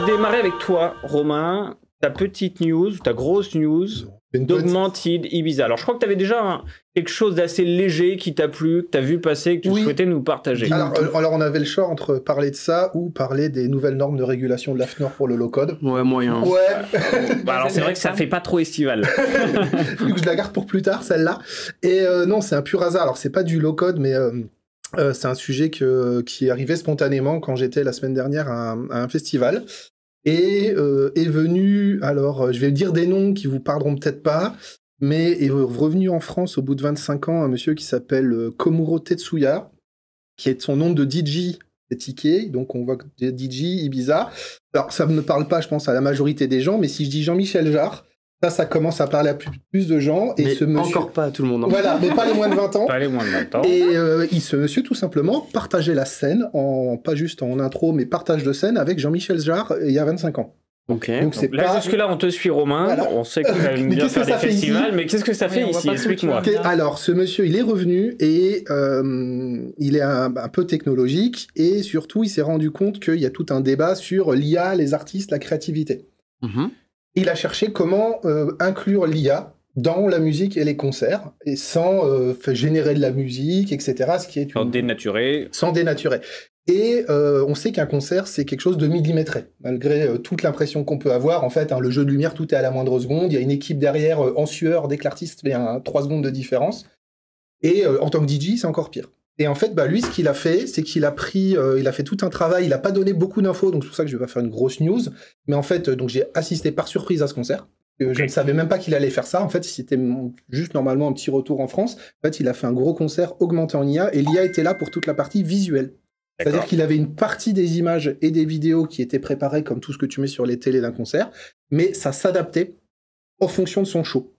démarrer avec toi, Romain, ta petite news, ta grosse news d'Augmented Ibiza. Alors, je crois que tu avais déjà quelque chose d'assez léger qui t'a plu, que tu as vu passer, que tu souhaitais nous partager. Alors, on avait le choix entre parler de ça ou parler des nouvelles normes de régulation de l'AFNOR pour le low-code. Ouais, moyen. Ouais. Alors, c'est vrai que ça fait pas trop estival. Vu que je la garde pour plus tard, celle-là. Et non, c'est un pur hasard. Alors, c'est pas du low-code, mais... c'est un sujet qui est arrivé spontanément quand j'étais la semaine dernière à un festival. Et est venu, alors je vais dire des noms qui vous parleront peut-être pas, mais est revenu en France au bout de 25 ans un monsieur qui s'appelle Komuro Tetsuya, qui est son nom de DJ ticket, donc on voit que DJ Ibiza. Alors ça ne parle pas, je pense, à la majorité des gens, mais si je dis Jean-Michel Jarre, ça commence à parler à plus de gens. Et mais ce monsieur... encore pas à tout le monde. Hein. Voilà, mais pas les moins de 20 ans. Pas les moins de 20 ans. Et ce monsieur, tout simplement, partageait la scène, pas juste en intro, mais partage de scène avec Jean-Michel Jarre il y a 25 ans. Ok. Donc là, jusque-là, on te suit, Romain. Voilà. On sait que tu aimes bien faire des festivals, mais qu'est-ce que ça fait ici? Explique-moi. Okay. Alors, ce monsieur, il est revenu et il est un peu technologique et surtout, il s'est rendu compte qu'il y a tout un débat sur l'IA, les artistes, la créativité. Il a cherché comment inclure l'IA dans la musique et les concerts, et sans générer de la musique, etc. Ce qui est sans dénaturer. Sans dénaturer. Et on sait qu'un concert, c'est quelque chose de millimétré. Malgré toute l'impression qu'on peut avoir, en fait, le jeu de lumière, tout est à la moindre seconde. Il y a une équipe derrière en sueur dès que l'artiste fait 3 secondes de différence. Et en tant que DJ, c'est encore pire. Et en fait, lui, ce qu'il a fait, c'est qu'il a pris, il a fait tout un travail, il n'a pas donné beaucoup d'infos, donc c'est pour ça que je vais pas faire une grosse news. Mais en fait, donc j'ai assisté par surprise à ce concert. Je ne savais même pas qu'il allait faire ça. En fait, c'était juste normalement un petit retour en France. En fait, il a fait un gros concert augmenté en IA, et l'IA était là pour toute la partie visuelle. C'est-à-dire qu'il avait une partie des images et des vidéos qui étaient préparées comme tout ce que tu mets sur les télés d'un concert, mais ça s'adaptait en fonction de son show.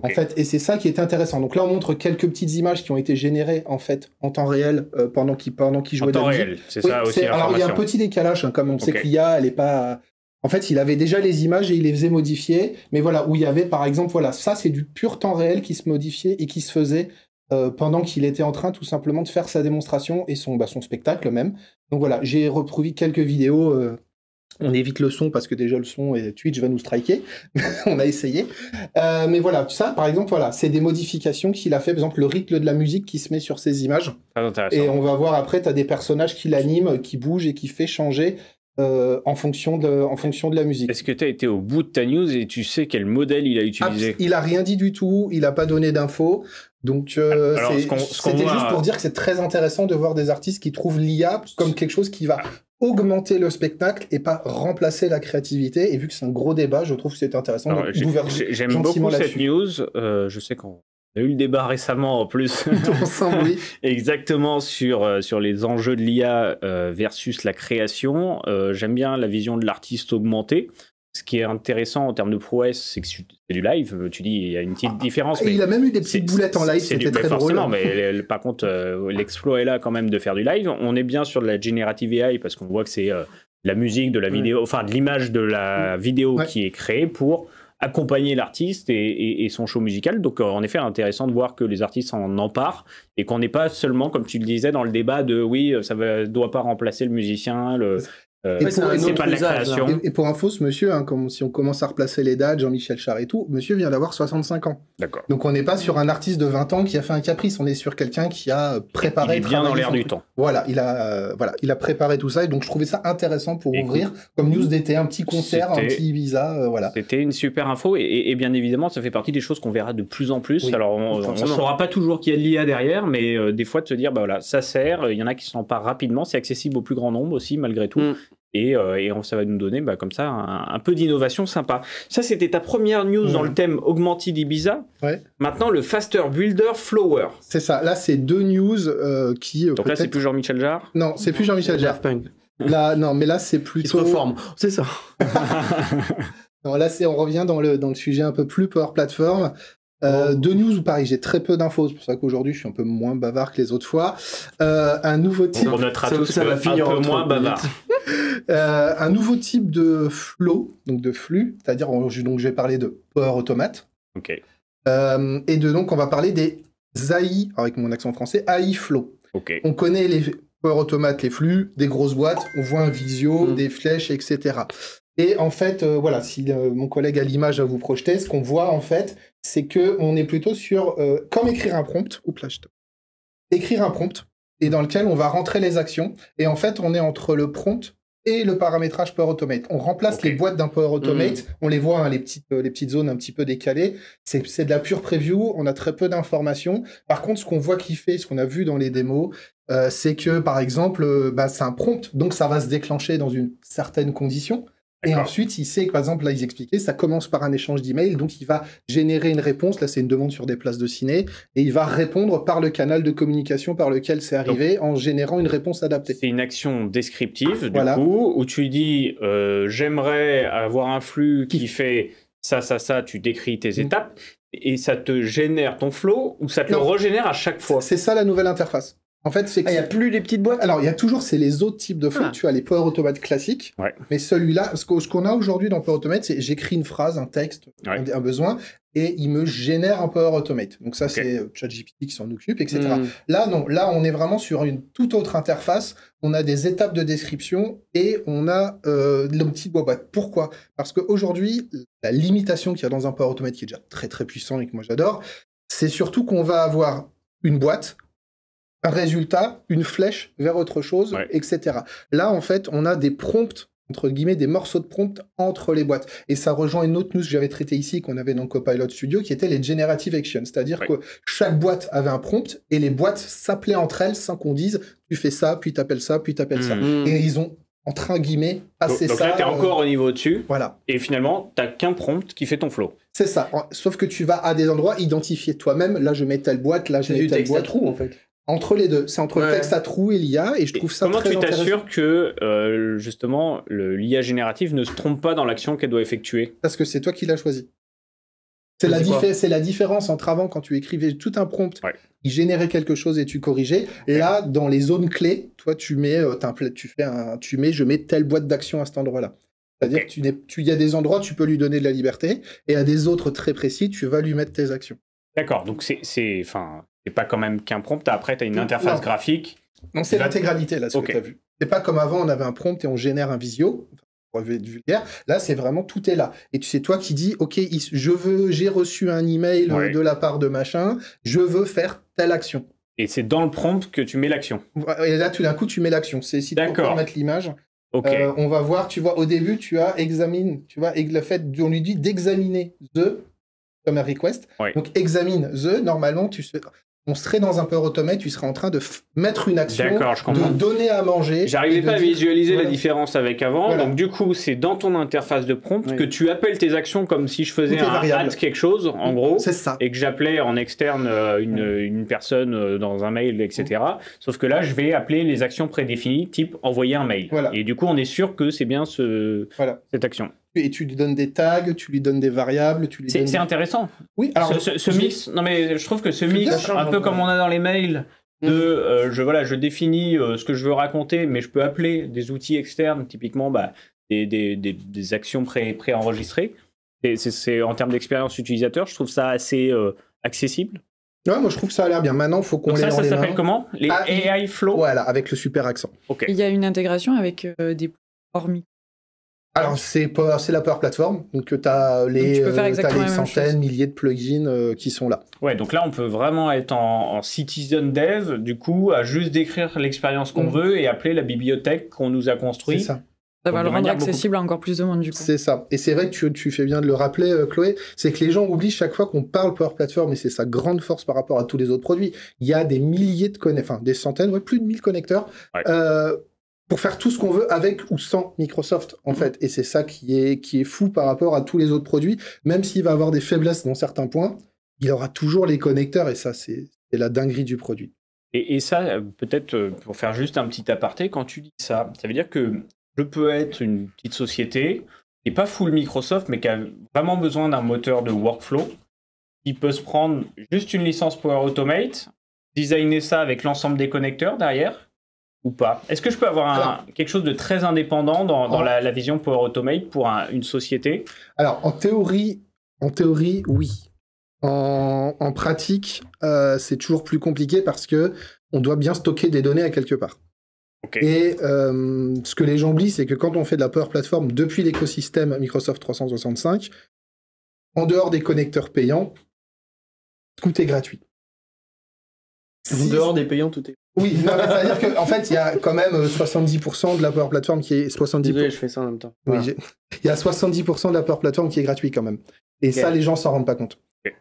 En fait, et c'est ça qui est intéressant. Donc là, on montre quelques petites images qui ont été générées en fait en temps réel pendant qu'il jouait de la musique. En temps réel, c'est ça aussi. Alors il y a un petit décalage, comme on sait que l'IA, elle est pas. En fait, il avait déjà les images et il les faisait modifier. Mais voilà, où il y avait par exemple, voilà, ça c'est du pur temps réel qui se modifiait et qui se faisait pendant qu'il était en train tout simplement de faire sa démonstration et son spectacle même. Donc voilà, j'ai reproduit quelques vidéos. On évite le son parce que déjà le son et Twitch va nous striker. On a essayé. Mais voilà, ça par exemple, voilà, c'est des modifications qu'il a fait. Par exemple, le rythme de la musique qui se met sur ces images. Et on va voir après, tu as des personnages qui l'animent, qui bougent et qui fait changer en fonction de la musique. Est-ce que tu as été au bout de ta news et tu sais quel modèle il a utilisé? Il a rien dit du tout, il a pas donné d'infos. Donc c'était juste pour dire que c'est très intéressant de voir des artistes qui trouvent l'IA comme quelque chose qui va augmenter le spectacle et pas remplacer la créativité. Et vu que c'est un gros débat, je trouve que c'est intéressant. J'aime beaucoup cette news. Je sais qu'on a eu le débat récemment en plus. Ensemble, oui. Exactement sur les enjeux de l'IA versus la création. J'aime bien la vision de l'artiste augmenté. Ce qui est intéressant en termes de prouesse, c'est que c'est du live. Tu dis, il y a une petite différence. Mais il a même eu des petites boulettes en live, c'était très drôle. Mais par contre, l'exploit est là quand même de faire du live. On est bien sur de la generative AI parce qu'on voit que c'est la musique, de la vidéo, enfin de l'image de la vidéo qui est créée pour accompagner l'artiste et son show musical. Donc en effet, intéressant de voir que les artistes en emparent et qu'on n'est pas seulement, comme tu le disais, dans le débat de oui, ça ne doit pas remplacer le musicien, c'est pas de la création. Et pour info, ce monsieur, comme si on commence à replacer les dates, Jean-Michel Jarre et tout, monsieur vient d'avoir 65 ans. D'accord. Donc on n'est pas sur un artiste de 20 ans qui a fait un caprice, on est sur quelqu'un qui a préparé. Il est bien dans l'air du temps. Voilà, il a préparé tout ça, et donc je trouvais ça intéressant pour ouvrir comme news d'été, un petit concert, un petit Ibiza, voilà. C'était une super info, et bien évidemment, ça fait partie des choses qu'on verra de plus en plus. Oui. Alors on ne saura pas toujours qu'il y a de l'IA derrière, mais des fois de se dire, voilà, ça sert, il y en a qui s'en emparent rapidement, c'est accessible au plus grand nombre aussi, malgré tout. Et ça va nous donner comme ça un peu d'innovation sympa. Ça, c'était ta première news dans le thème Augmented Ibiza. Ouais. Maintenant, le Faster Builder Flower. C'est ça. Là, c'est 2 news qui... Donc là, c'est plus Jean-Michel Jarre? Non, c'est plus Jean-Michel Jarre. Là, non, mais là, c'est plutôt... Il se reforme, c'est ça. Non, là, on revient dans le sujet un peu plus Power Platform. 2 news où pareil, j'ai très peu d'infos, c'est pour ça qu'aujourd'hui je suis un peu moins bavard que les autres fois. Un nouveau type... On notera tous ça va finir un peu moins bavard. Un nouveau type de flow, donc de flux, c'est-à-dire donc je vais parler de Power Automate. Ok. Et donc on va parler des AI, avec mon accent français, AI Flow. Ok. On connaît les Power Automate, les flux, des grosses boîtes, on voit un visio, des flèches, etc. Et en fait, voilà, si mon collègue a l'image à vous projeter, ce qu'on voit en fait, c'est qu'on est plutôt sur comme écrire un prompt. Oups là, écrire un prompt, et dans lequel on va rentrer les actions. Et en fait, on est entre le prompt et le paramétrage Power Automate. On remplace les boîtes d'un Power Automate. On les voit, hein, les petites zones un petit peu décalées. C'est de la pure preview. On a très peu d'informations. Par contre, ce qu'on voit qu'il fait, ce qu'on a vu dans les démos, c'est que, par exemple, c'est un prompt. Donc, ça va se déclencher dans une certaine condition. Et ensuite, il sait que, par exemple, là, ils expliquaient, ça commence par un échange d'emails, donc il va générer une réponse. Là, c'est une demande sur des places de ciné, et il va répondre par le canal de communication par lequel c'est arrivé, en générant une réponse adaptée. C'est une action descriptive, du coup, où tu dis j'aimerais avoir un flux qui fait ça, tu décris tes étapes, et ça te génère ton flow, ou ça te le régénère à chaque fois. C'est ça la nouvelle interface. En fait, c'est il n'y a plus les petites boîtes. Alors, il y a toujours, c'est les autres types de flow. Tu as les Power Automate classiques, mais celui-là, ce qu'on a aujourd'hui dans Power Automate, c'est j'écris une phrase, un texte, un besoin, et il me génère un Power Automate. Donc ça, c'est ChatGPT qui s'en occupe, etc. Là, non. Là, on est vraiment sur une toute autre interface. On a des étapes de description et on a le petit boîte. Pourquoi? Parce qu'aujourd'hui, la limitation qu'il y a dans un Power Automate, qui est déjà très très puissant et que moi j'adore, c'est surtout qu'on va avoir une boîte, un résultat, une flèche vers autre chose, etc. Là, en fait, on a des prompts, entre guillemets, des morceaux de prompts entre les boîtes. Et ça rejoint une autre news que j'avais traitée ici, qu'on avait dans Copilot Studio, qui était les Generative Actions. C'est-à-dire que chaque boîte avait un prompt, et les boîtes s'appelaient entre elles sans qu'on dise « tu fais ça, puis t'appelles ça, puis t'appelles ça ». Et ils ont, entre guillemets, passé ça. Donc là, t'es encore au niveau au-dessus. Voilà. Et finalement, t'as qu'un prompt qui fait ton flow. C'est ça. Sauf que tu vas à des endroits identifier toi-même. Là, je mets telle boîte, là, je mets telle boîte. C'est du texte à trous, en fait. Entre les deux, c'est entre le texte à trous et l'IA, et je trouve ça très intéressant. Comment tu t'assures que, justement, l'IA générative ne se trompe pas dans l'action qu'elle doit effectuer? Parce que c'est toi qui l'as choisi. C'est la différence entre avant, quand tu écrivais tout un prompt, il générait quelque chose et tu corrigeais. Là, dans les zones clés, toi, tu mets, je mets telle boîte d'action à cet endroit-là. C'est-à-dire qu'il y a des endroits, tu peux lui donner de la liberté, et à des autres très précis, tu vas lui mettre tes actions. D'accord, donc c'est pas quand même qu'un prompt, après tu as une interface graphique. Non, c'est l'intégralité là, ce que tu as vu. C'est pas comme avant, on avait un prompt et on génère un visio, pour être vulgaire. Là, c'est vraiment tout est là. Et c'est toi qui dis, ok, j'ai reçu un email de la part de machin, je veux faire telle action. Et c'est dans le prompt que tu mets l'action. Et là, tout d'un coup, tu mets l'action. C'est si tu peux mettre l'image. On va voir, tu vois, au début, tu as examine, tu vois, et le fait, on lui dit d'examiner the comme un request. Donc, examine the, normalement, on serait dans un Power Automate, tu serais en train de mettre une action, de donner à manger. J'arrivais pas à visualiser la différence avec avant, donc du coup, c'est dans ton interface de prompt que tu appelles tes actions comme si je faisais un add quelque chose, en gros, et que j'appelais en externe une personne dans un mail, etc. Sauf que là, je vais appeler les actions prédéfinies, type envoyer un mail. Et du coup, on est sûr que c'est bien cette action. Et tu lui donnes des tags, tu lui donnes des variables, tu lui donnes... C'est intéressant. Oui, alors... Ce mix, non mais je trouve que ce mix, un peu comme on a dans les mails, je définis ce que je veux raconter, mais je peux appeler des outils externes, typiquement des actions préenregistrées. C'est en termes d'expérience utilisateur, je trouve ça assez accessible. Ouais, moi je trouve que ça a l'air bien. Maintenant, il faut qu'on les ça s'appelle comment? Les AI Flow? Voilà, avec le super accent. Il y a une intégration avec des plateformes. Alors, c'est la Power Platform, donc tu as les centaines, milliers de plugins qui sont là. Ouais, donc là, on peut vraiment être en citizen dev, du coup, à juste décrire l'expérience qu'on veut et appeler la bibliothèque qu'on nous a construite. C'est ça. Ça va le rendre accessible à encore plus de monde, du coup. C'est ça. Et c'est vrai que tu fais bien de le rappeler, Chloé, c'est que les gens oublient chaque fois qu'on parle Power Platform, et c'est sa grande force par rapport à tous les autres produits. Il y a des milliers de connecteurs, enfin des centaines, plus de 1000 connecteurs, pour faire tout ce qu'on veut avec ou sans Microsoft, en fait. Et c'est ça qui est fou par rapport à tous les autres produits. Même s'il va avoir des faiblesses dans certains points, il aura toujours les connecteurs, et ça, c'est la dinguerie du produit. Et ça, peut-être, pour faire juste un petit aparté, quand tu dis ça, ça veut dire que je peux être une petite société qui n'est pas full Microsoft, mais qui a vraiment besoin d'un moteur de workflow, qui peut se prendre juste une licence Power Automate, designer ça avec l'ensemble des connecteurs derrière, ou pas? Est-ce que je peux avoir quelque chose de très indépendant dans la vision Power Automate pour une société? Alors, en théorie, oui. En pratique, c'est toujours plus compliqué parce que on doit bien stocker des données à quelque part. Okay. Et ce que les gens oublient, c'est que quand on fait de la Power Platform depuis l'écosystème Microsoft 365, en dehors des connecteurs payants, tout est gratuit. En dehors des payants, tout est... Oui, c'est-à-dire qu'en fait, il y a quand même 70% de la Power Platform qui est... 70%... Désolé, je fais ça en même temps. Oui, il y a 70% de la Power Platform qui est gratuit quand même. Et ça, les gens s'en rendent pas compte.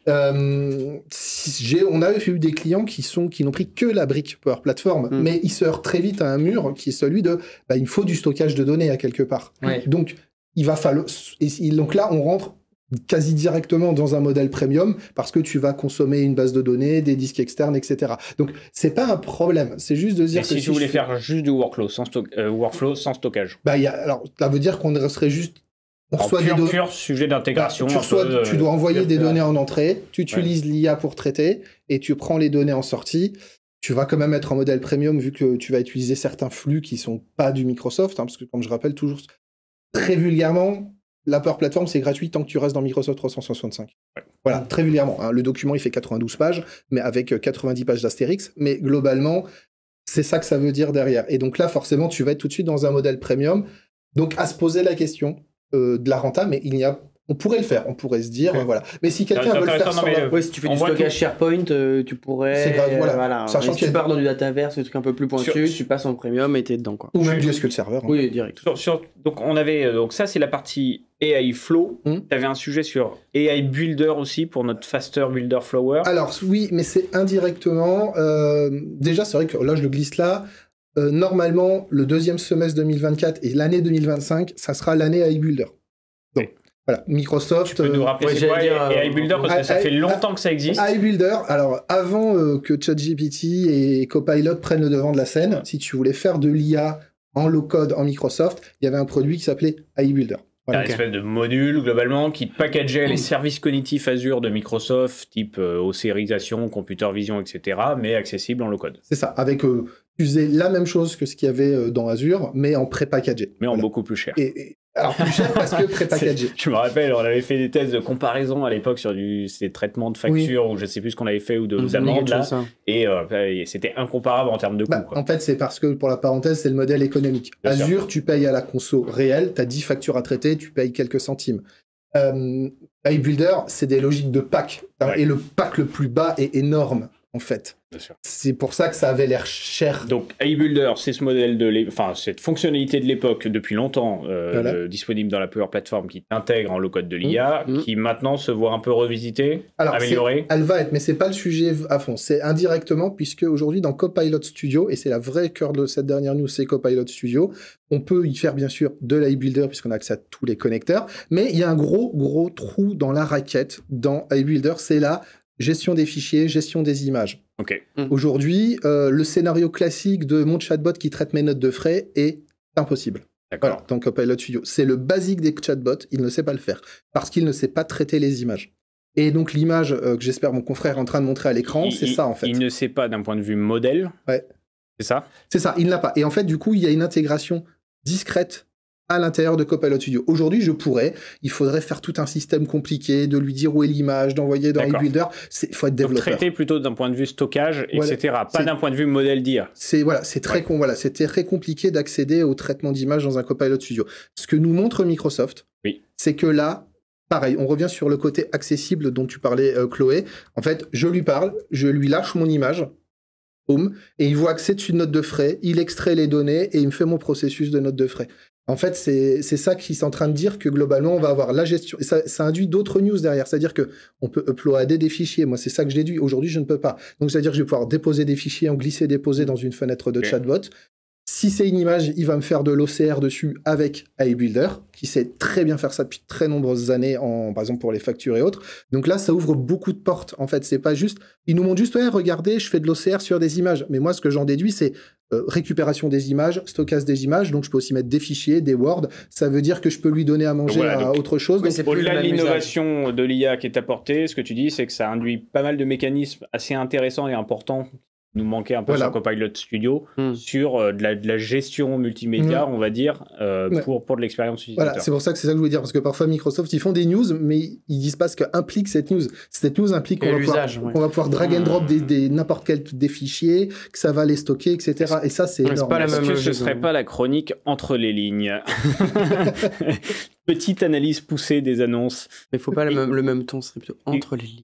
On a eu des clients qui n'ont pris que la brique Power Platform, mais ils se heurtent très vite à un mur qui est celui de il me faut du stockage de données à quelque part. Ouais. Donc il va falloir. Donc là, on rentre quasi directement dans un modèle premium parce que tu vas consommer une base de données, des disques externes, etc. Donc c'est pas un problème. C'est juste de dire que si tu voulais faire juste du workflow sans stockage. Alors ça veut dire qu'on serait juste. On reçoit des pur sujet d'intégration. Tu dois envoyer des données en entrée, tu utilises l'IA pour traiter, et tu prends les données en sortie. Tu vas quand même être en modèle premium vu que tu vas utiliser certains flux qui sont pas du Microsoft, parce que comme je rappelle toujours très vulgairement, la Power Platform c'est gratuit tant que tu restes dans Microsoft 365. Ouais. Voilà, très vulgairement. Hein. Le document il fait 92 pages, mais avec 90 pages d'astérix, mais globalement c'est ça que ça veut dire derrière. Et donc là forcément tu vas être tout de suite dans un modèle premium. Donc à se poser la question de la renta, mais on pourrait le faire, on pourrait se dire, voilà. Mais si quelqu'un veut le faire si tu fais du stockage SharePoint, tu pourrais... Voilà. Sachant que tu pars dans du Dataverse, des trucs un peu plus pointus, tu passes en premium et t'es dedans, quoi. Ou même du SQL Server. Hein. Oui, direct. Donc on avait... Donc ça, c'est la partie AI Flow. Tu avais un sujet sur AI Builder aussi, pour notre Faster Builder Flower. Alors oui, mais c'est indirectement... déjà, c'est vrai que là, je le glisse là. Normalement, le deuxième semestre 2024 et l'année 2025, ça sera l'année AI Builder. Donc, voilà, Microsoft... Tu peux nous rappeler c'est quoi AI Builder, parce que ça fait longtemps que ça existe. AI Builder, alors avant que ChatGPT et Copilot prennent le devant de la scène, si tu voulais faire de l'IA en low-code en Microsoft, il y avait un produit qui s'appelait AI Builder. Voilà. Une espèce de module, globalement, qui packageait les services cognitifs Azure de Microsoft, type océrisation, computer vision, etc., mais accessible en low-code. C'est ça, avec... tu faisais la même chose que ce qu'il y avait dans Azure, mais en pré-packagé. Mais en beaucoup plus cher. Alors plus cher parce que pré-packagé. Je me rappelle, on avait fait des tests de comparaison à l'époque sur ces traitements de factures, ou je sais plus ce qu'on avait fait, ou de amendes, là. Et c'était incomparable en termes de coût. En fait, c'est parce que, pour la parenthèse, c'est le modèle économique. Bien Azure, sûr. Tu payes à la conso réelle, tu as 10 factures à traiter, tu payes quelques centimes. AI Builder, c'est des logiques de pack. Et le pack le plus bas est énorme, en fait. C'est pour ça que ça avait l'air cher. Donc, AI Builder, c'est ce modèle cette fonctionnalité de l'époque depuis longtemps disponible dans la Power Platform qui intègre en low-code de l'IA, qui maintenant se voit un peu revisitée, améliorée. Elle va être, mais c'est pas le sujet à fond. C'est indirectement, puisque aujourd'hui dans Copilot Studio, et c'est la vraie cœur de cette dernière news, c'est Copilot Studio, on peut y faire bien sûr de l'AI Builder puisqu'on a accès à tous les connecteurs, mais il y a un gros trou dans la raquette dans AI Builder, c'est la gestion des fichiers, gestion des images. Okay. Aujourd'hui, le scénario classique de mon chatbot qui traite mes notes de frais est impossible. Voilà, dans Copilot Studio. C'est le basique des chatbots, il ne sait pas le faire, parce qu'il ne sait pas traiter les images. Et donc l'image que j'espère mon confrère est en train de montrer à l'écran, c'est ça en fait. Il ne sait pas d'un point de vue modèle. Ouais. C'est ça ? C'est ça, il ne l'a pas. Et en fait, du coup, il y a une intégration discrète à l'intérieur de Copilot Studio. Aujourd'hui, il faudrait faire tout un système compliqué, de lui dire où est l'image, d'envoyer dans AI Builder. Il faut être développeur. Donc, traiter plutôt d'un point de vue stockage, etc. Pas d'un point de vue modèle d'IA. C'est très compliqué d'accéder au traitement d'image dans un Copilot Studio. Ce que nous montre Microsoft, c'est que là, pareil, on revient sur le côté accessible dont tu parlais, Chloé. En fait, je lui parle, je lui lâche mon image, boum, et il voit que c'est une note de frais, il extrait les données et il me fait mon processus de note de frais. En fait, c'est ça qui est en train de dire que globalement, on va avoir la gestion. Et ça induit d'autres news derrière. C'est-à-dire qu'on peut uploader des fichiers. Moi, c'est ça que je déduis. Aujourd'hui, je ne peux pas. Donc, c'est-à-dire que je vais pouvoir déposer des fichiers en glisser-déposer dans une fenêtre de chatbot. Si c'est une image, il va me faire de l'OCR dessus avec AI Builder, qui sait très bien faire ça depuis très nombreuses années, par exemple pour les factures et autres. Donc là, ça ouvre beaucoup de portes. En fait, c'est pas juste... Ils nous montrent juste, regardez, je fais de l'OCR sur des images. Mais moi, ce que j'en déduis, c'est récupération des images, stockage des images. Donc, je peux aussi mettre des fichiers, des Word. Ça veut dire que je peux lui donner à manger à autre chose. Donc, au-delà de l'innovation de l'IA qui est apportée, ce que tu dis, c'est que ça induit pas mal de mécanismes assez intéressants et importants nous manquait un peu sur Copilot Studio, sur de la gestion multimédia, on va dire, pour de l'expérience utilisateur. Voilà, c'est pour ça que c'est ça que je voulais dire, parce que parfois Microsoft, ils font des news, mais ils disent pas ce qu'implique cette news. Cette news implique qu'on va pouvoir drag and drop n'importe quel des fichiers, que ça va les stocker, etc. Et ça, c'est énorme. Est-ce que ce serait pas la chronique entre les lignes? Petite analyse poussée des annonces. Mais faut pas le même ton, ce serait plutôt entre les lignes.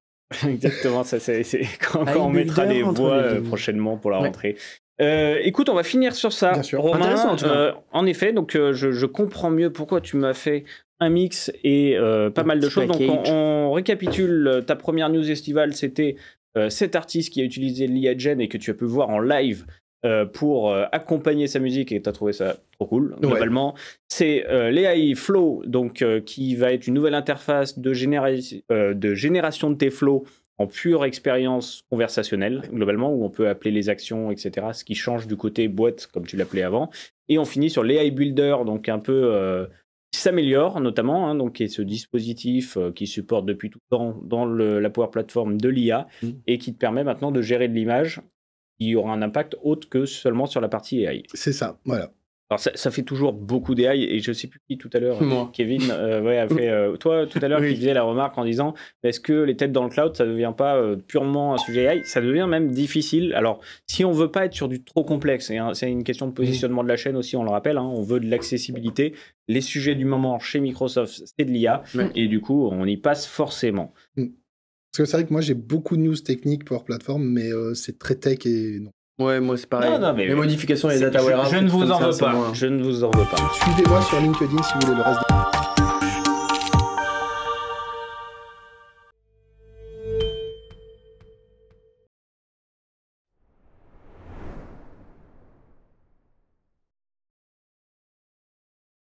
Exactement, ça c'est quand on mettra des voix prochainement pour la rentrée. Écoute, on va finir sur ça. Bien sûr. Romain, en effet, donc je comprends mieux pourquoi tu m'as fait un mix et pas mal de choses. Donc on récapitule, ta première news estivale, c'était cet artiste qui a utilisé l'IA Gen et que tu as pu voir en live pour accompagner sa musique, et tu as trouvé ça trop cool, globalement. C'est l'AI Flow, donc, qui va être une nouvelle interface de génération de tes flows en pure expérience conversationnelle, globalement, où on peut appeler les actions, etc., ce qui change du côté boîte, comme tu l'appelais avant. Et on finit sur l'AI Builder, donc un peu qui s'améliore, notamment, donc, qui est ce dispositif qui supporte depuis tout le temps dans la Power Platform de l'IA, et qui te permet maintenant de gérer de l'image qui aura un impact autre que seulement sur la partie AI. C'est ça, voilà. Alors ça fait toujours beaucoup d'AI, et je sais plus qui tout à l'heure, Kevin, a fait, toi tout à l'heure, qui faisait la remarque en disant, est-ce que les têtes dans le cloud, ça ne devient pas purement un sujet AI? Ça devient même difficile. Alors, si on veut pas être sur du trop complexe, et c'est une question de positionnement de la chaîne aussi, on le rappelle, on veut de l'accessibilité. Les sujets du moment chez Microsoft, c'est de l'IA, et du coup, on y passe forcément. Parce que c'est vrai que moi, j'ai beaucoup de news techniques Power Platform, mais c'est très tech et non. Ouais, moi c'est pareil. Non, mais les modifications et les data warehouse. Je ne vous en veux pas. Je ne vous en veux pas. Suivez-moi sur LinkedIn si vous voulez le reste.